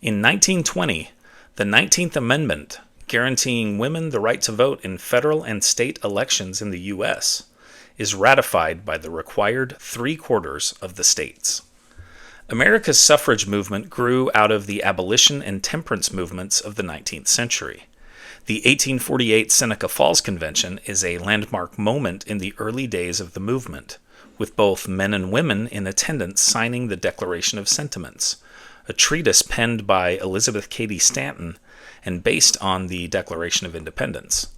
In 1920, the 19th Amendment, guaranteeing women the right to vote in federal and state elections in the U.S., is ratified by the required 3/4 of the states. America's suffrage movement grew out of the abolition and temperance movements of the 19th century. The 1848 Seneca Falls Convention is a landmark moment in the early days of the movement, with both men and women in attendance signing the Declaration of Sentiments, a treatise penned by Elizabeth Cady Stanton and based on the Declaration of Independence.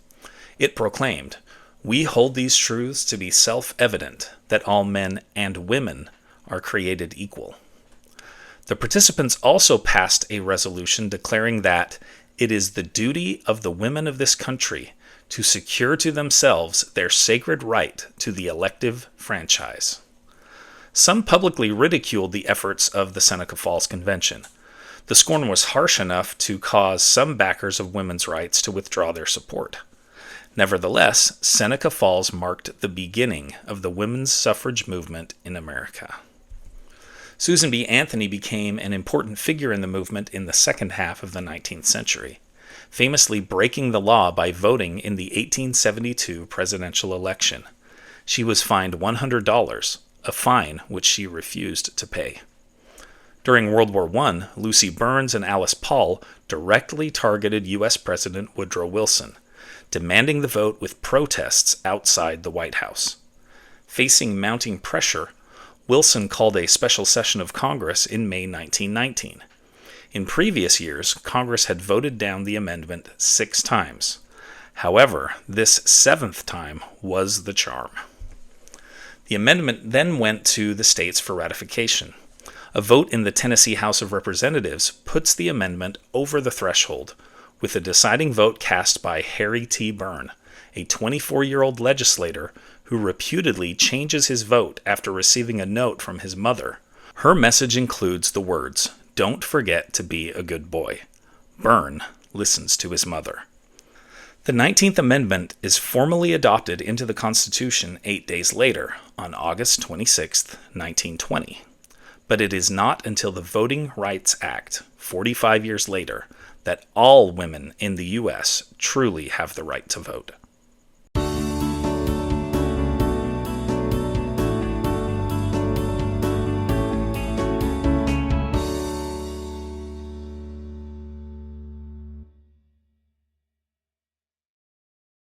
It proclaimed, "We hold these truths to be self-evident, that all men and women are created equal." The participants also passed a resolution declaring that it is the duty of the women of this country to secure to themselves their sacred right to the elective franchise. Some publicly ridiculed the efforts of the Seneca Falls Convention. The scorn was harsh enough to cause some backers of women's rights to withdraw their support. Nevertheless, Seneca Falls marked the beginning of the women's suffrage movement in America. Susan B. Anthony became an important figure in the movement in the second half of the 19th century, famously breaking the law by voting in the 1872 presidential election. She was fined $100, a fine which she refused to pay. During World War I, Lucy Burns and Alice Paul directly targeted U.S. President Woodrow Wilson, demanding the vote with protests outside the White House. Facing mounting pressure, Wilson called a special session of Congress in May 1919. In previous years, Congress had voted down the amendment 6 times. However, this 7th time was the charm. The amendment then went to the states for ratification. A vote in the Tennessee House of Representatives puts the amendment over the threshold, with a deciding vote cast by Harry T. Byrne, a 24-year-old legislator who reputedly changes his vote after receiving a note from his mother. Her message includes the words, "Don't forget to be a good boy." Byrne listens to his mother. The 19th Amendment is formally adopted into the Constitution 8 days later, on August 26, 1920. But it is not until the Voting Rights Act, 45 years later, that all women in the U.S. truly have the right to vote.